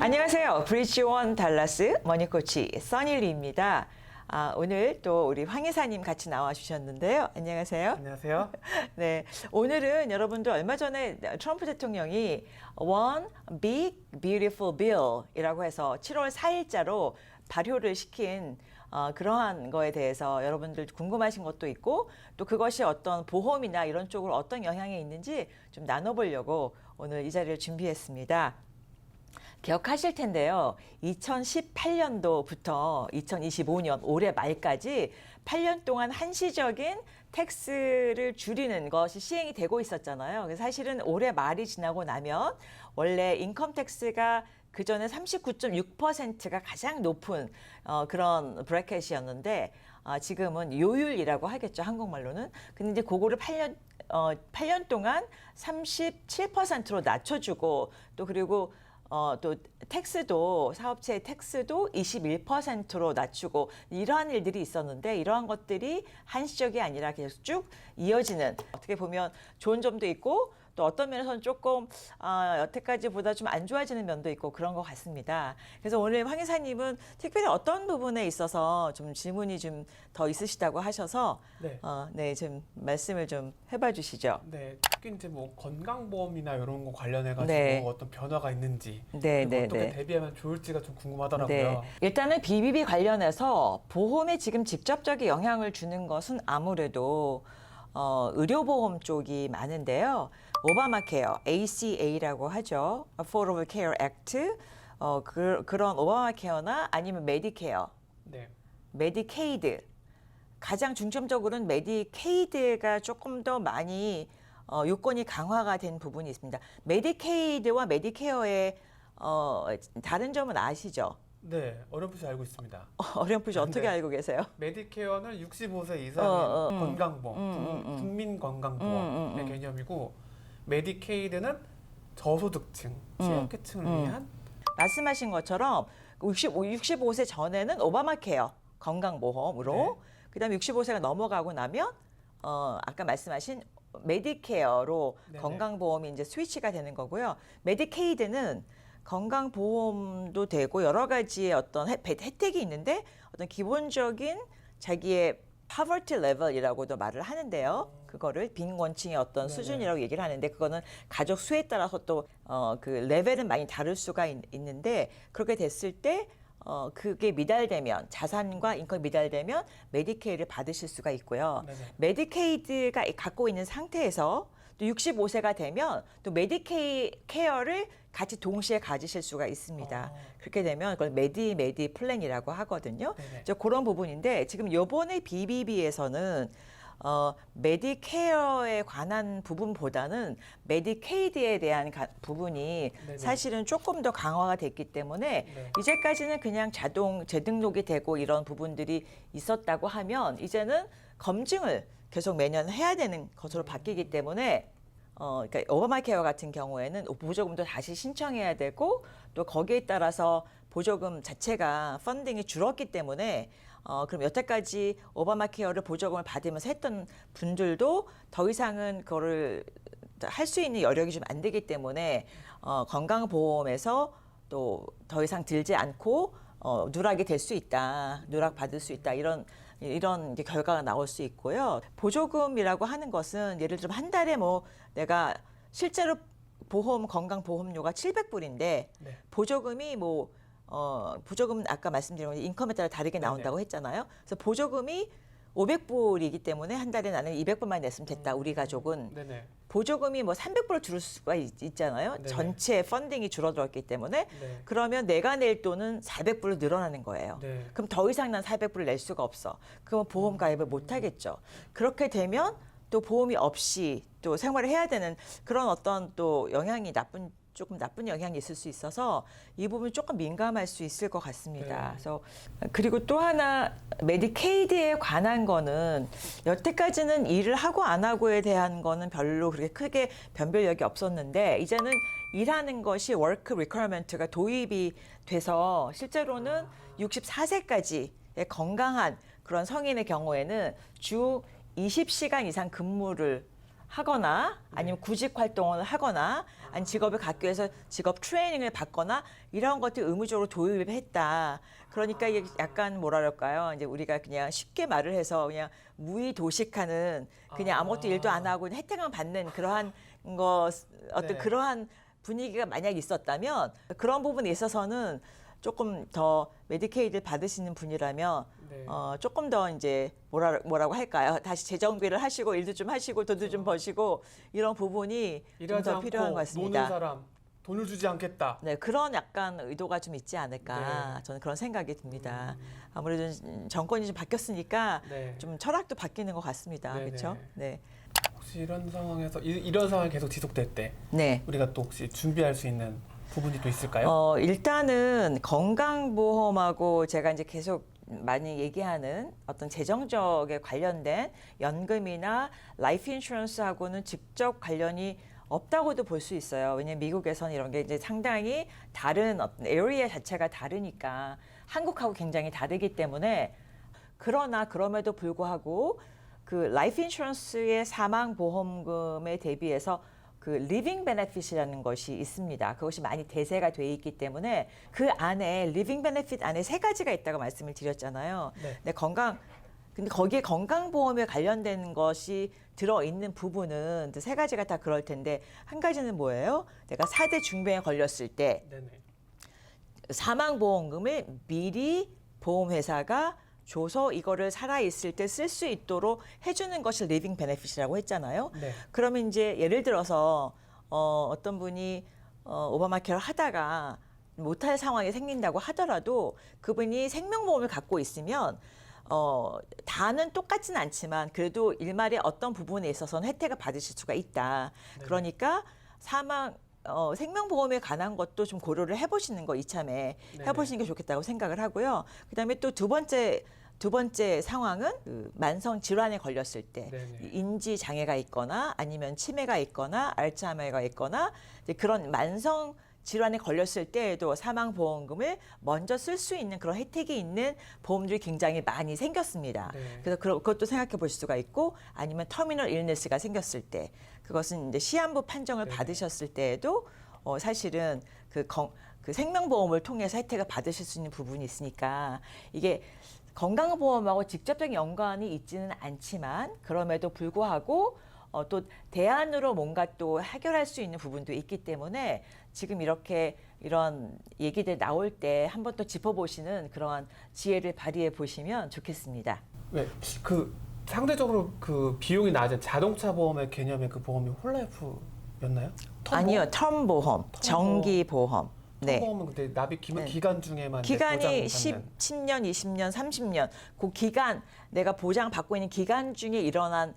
안녕하세요. 브리지원 달라스 머니코치 써니리입니다. 오늘 또 우리 황 이사님 같이 나와주셨는데요. 안녕하세요. 안녕하세요. 네, 오늘은 여러분들 얼마 전에 트럼프 대통령이 One Big Beautiful Bill이라고 해서 7월 4일자로 발효를 시킨 그러한 거에 대해서 여러분들 궁금하신 것도 있고 또 그것이 어떤 보험이나 이런 쪽으로 어떤 영향이 있는지 좀 나눠보려고 오늘 이 자리를 준비했습니다. 기억하실 텐데요. 2018년도부터 2025년 올해 말까지 8년 동안 한시적인 텍스를 줄이는 것이 시행이 되고 있었잖아요. 그래서 사실은 올해 말이 지나고 나면 원래 인컴 텍스가 그 전에 39.6%가 가장 높은 그런 브래켓이었는데 지금은 요율이라고 하겠죠. 한국말로는. 근데 이제 그거를 8년 동안 37%로 낮춰주고 또 그리고 또 텍스도 사업체의 텍스도 21%로 낮추고 이러한 일들이 있었는데 이러한 것들이 한시적이 아니라 계속 쭉 이어지는 어떻게 보면 좋은 점도 있고 또 어떤 면에서는 조금 여태까지보다 좀 안 좋아지는 면도 있고 그런 것 같습니다. 그래서 오늘 황 이사님은 특별히 어떤 부분에 있어서 좀 질문이 좀 더 있으시다고 하셔서 좀 말씀을 좀 해봐 주시죠. 네, 특히 이제 뭐 건강보험이나 이런 거 관련해가지고 네. 어떤 변화가 있는지 네, 네, 어떻게 네. 대비하면 좋을지가 좀 궁금하더라고요. 네. 일단은 BBB 관련해서 보험에 지금 직접적인 영향을 주는 것은 아무래도 의료보험 쪽이 많은데요. 오바마 케어, ACA라고 하죠. Affordable Care Act. 그런 오바마 케어나 아니면 메디케어, 네. 메디케이드. 가장 중점적으로는 메디케이드가 조금 더 많이 요건이 강화가 된 부분이 있습니다. 메디케이드와 메디케어의 다른 점은 아시죠? 네, 어렴풋이 알고 있습니다. 어렴풋이 어떻게 네. 알고 계세요? 메디케어는 65세 이상인 건강보험, 음. 국민건강보험의 개념이고 메디케이드는 저소득층, 취약계층을 위한 말씀하신 것처럼 65세 전에는 오바마 케어 건강보험으로 네. 그다음에 65세가 넘어가고 나면 아까 말씀하신 메디케어로 네네. 건강보험이 이제 스위치가 되는 거고요. 메디케이드는 건강보험도 되고 여러 가지의 어떤 혜택이 있는데 어떤 기본적인 자기의 poverty level이라고도 말을 하는데요. 그거를 빈곤층의 어떤 네네. 수준이라고 얘기를 하는데 그거는 가족 수에 따라서 또 그 레벨은 많이 다를 수가 있는데 그렇게 됐을 때 그게 미달되면 자산과 인건이 미달되면 메디케이를 받으실 수가 있고요. 네네. 메디케이드가 갖고 있는 상태에서 또 65세가 되면 또 메디케어를 같이 동시에 가지실 수가 있습니다. 그렇게 되면 그걸 메디 플랜이라고 하거든요. 네네. 이제 그런 부분인데 지금 요번에 BBB에서는 메디케어에 관한 부분보다는 메디케이드에 대한 부분이 네네. 사실은 조금 더 강화가 됐기 때문에 네. 이제까지는 그냥 자동 재등록이 되고 이런 부분들이 있었다고 하면 이제는 검증을 계속 매년 해야 되는 것으로 바뀌기 때문에 그러니까 오바마 케어 같은 경우에는 보조금도 다시 신청해야 되고 또 거기에 따라서 보조금 자체가 펀딩이 줄었기 때문에 그럼 여태까지 오바마 케어를 보조금을 받으면서 했던 분들도 더 이상은 그거를 할 수 있는 여력이 좀 안 되기 때문에 건강보험에서 또 더 이상 들지 않고 누락이 될 수 있다, 누락 받을 수 있다 이런 이제 결과가 나올 수 있고요. 보조금이라고 하는 것은 예를 들면 한 달에 뭐 내가 실제로 건강보험료가 700불인데 네. 보조금이 보조금은 아까 말씀드린 건 인컴에 따라 다르게 나온다고 했잖아요. 그래서 보조금이 500불이기 때문에 한 달에 나는 200불만 냈으면 됐다. 우리 가족은. 네네. 보조금이 300불을 줄을 수가 있잖아요. 네네. 전체 펀딩이 줄어들었기 때문에. 네. 그러면 내가 낼 돈은 400불로 늘어나는 거예요. 네. 그럼 더 이상 난 400불을 낼 수가 없어. 그러면 보험 가입을 못 하겠죠. 그렇게 되면 또 보험이 없이 또 생활을 해야 되는 그런 어떤 또 영향이 조금 나쁜 영향이 있을 수 있어서 이 부분이 조금 민감할 수 있을 것 같습니다. 네. 그래서 그리고 또 하나 메디케이드에 관한 거는 여태까지는 일을 하고 안 하고에 대한 거는 별로 그렇게 크게 변별력이 없었는데 이제는 일하는 것이 워크 리퀘어먼트가 도입이 돼서 실제로는 64세까지의 건강한 그런 성인의 경우에는 주 20시간 이상 근무를 하거나 아니면 구직 활동을 하거나 아니 직업을 갖기 위해서 직업 트레이닝을 받거나 이런 것들 의무적으로 도입을 했다. 그러니까 이게 약간 뭐라 그럴까요? 이제 우리가 그냥 쉽게 말을 해서 그냥 무의도식하는 그냥 아무것도 일도 안 하고 혜택만 받는 그러한 거 어떤 네. 그러한 분위기가 만약 있었다면 그런 부분에 있어서는 조금 더 메디케이드 받으시는 분이라면 네. 조금 더 이제 뭐라고 할까요? 다시 재정비를 하시고 일도 좀 하시고 돈도 좀 버시고 이런 부분이 좀 일하지 더 않고 필요한 것 노는 같습니다. 사람 돈을 주지 않겠다. 네, 그런 약간 의도가 좀 있지 않을까 네. 저는 그런 생각이 듭니다. 아무래도 정권이 좀 바뀌었으니까 네. 좀 철학도 바뀌는 것 같습니다. 네네. 그렇죠? 네. 혹시 이런 상황에서 이런 상황이 계속 지속될 때 네. 우리가 또 혹시 준비할 수 있는 부분이 또 있을까요? 일단은 건강보험하고 제가 이제 계속 많이 얘기하는 어떤 재정적에 관련된 연금이나 라이프 인슈런스하고는 직접 관련이 없다고도 볼 수 있어요. 왜냐하면 미국에서는 이런 게 이제 상당히 다른 어떤 에리어 자체가 다르니까 한국하고 굉장히 다르기 때문에 그러나 그럼에도 불구하고 그 라이프 인슈런스의 사망 보험금에 대비해서 그 리빙 베네핏이라는 것이 있습니다. 그것이 많이 대세가 돼 있기 때문에 그 안에 리빙 베네핏 안에 세 가지가 있다고 말씀을 드렸잖아요. 네. 근데 거기에 건강보험에 관련된 것이 들어있는 부분은 세 가지가 다 그럴 텐데 한 가지는 뭐예요? 내가 4대 중병에 걸렸을 때 네네. 사망보험금을 미리 보험회사가 줘서 이거를 살아있을 때 쓸 수 있도록 해주는 것이 리빙 베네핏이라고 했잖아요. 네. 그러면 이제 예를 들어서 어떤 분이 오바마 케어를 하다가 못할 상황이 생긴다고 하더라도 그분이 생명보험을 갖고 있으면 다는 똑같진 않지만 그래도 일말의 어떤 부분에 있어서는 혜택을 받으실 수가 있다. 네네. 그러니까 생명보험에 관한 것도 좀 고려를 해보시는 거 이참에 네네. 해보시는 게 좋겠다고 생각을 하고요. 그다음에 또 두 번째 상황은 그 만성 질환에 걸렸을 때 네네. 인지 장애가 있거나 아니면 치매가 있거나 알츠하이머가 있거나 이제 그런 만성 질환에 걸렸을 때에도 사망보험금을 먼저 쓸 수 있는 그런 혜택이 있는 보험들이 굉장히 많이 생겼습니다. 네. 그래서 그것도 생각해 볼 수가 있고 아니면 터미널 일네스가 생겼을 때 그것은 이제 시한부 판정을 네네. 받으셨을 때에도 사실은 그 생명보험을 통해서 혜택을 받으실 수 있는 부분이 있으니까 이게 건강보험하고 직접적인 연관이 있지는 않지만 그럼에도 불구하고 또 대안으로 뭔가 또 해결할 수 있는 부분도 있기 때문에 지금 이런 얘기들 나올 때 한번 또 짚어보시는 그러한 지혜를 발휘해 보시면 좋겠습니다. 왜 그 상대적으로 그 비용이 낮은 자동차 보험의 개념의 그 보험이 홀라이프였나요? 아니요, 텀보험, 정기보험. 네. 보험은 그때 납입 네. 기간 중에만 이제 기간이 보장받는. 10년, 20년, 30년. 그 기간 내가 보장받고 있는 기간 중에 일어난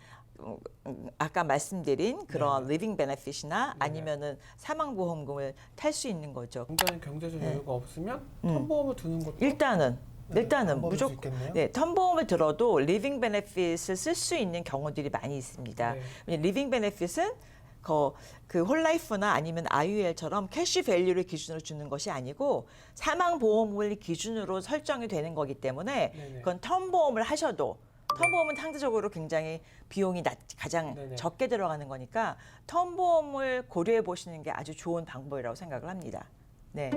아까 말씀드린 그런 네네. 리빙 베네핏이나 네네. 아니면은 사망보험금을 탈 수 있는 거죠. 굉장히 경제적 네. 여유가 없으면 텀보험을 드는 것도 일단은 방법일 수 무조건 있겠네요. 네, 텀보험을 들어도 리빙 베네핏을 쓸 수 있는 경우들이 많이 있습니다. 네. 왜냐면 리빙 베네핏은 그 홀라이프나 아니면 IUL처럼 캐시 밸류를 기준으로 주는 것이 아니고 사망보험을 기준으로 설정이 되는 거기 때문에 네네. 그건 텀보험을 하셔도 텀보험은 상대적으로 굉장히 비용이 가장 네네. 적게 들어가는 거니까 텀보험을 고려해 보시는 게 아주 좋은 방법이라고 생각을 합니다. 네.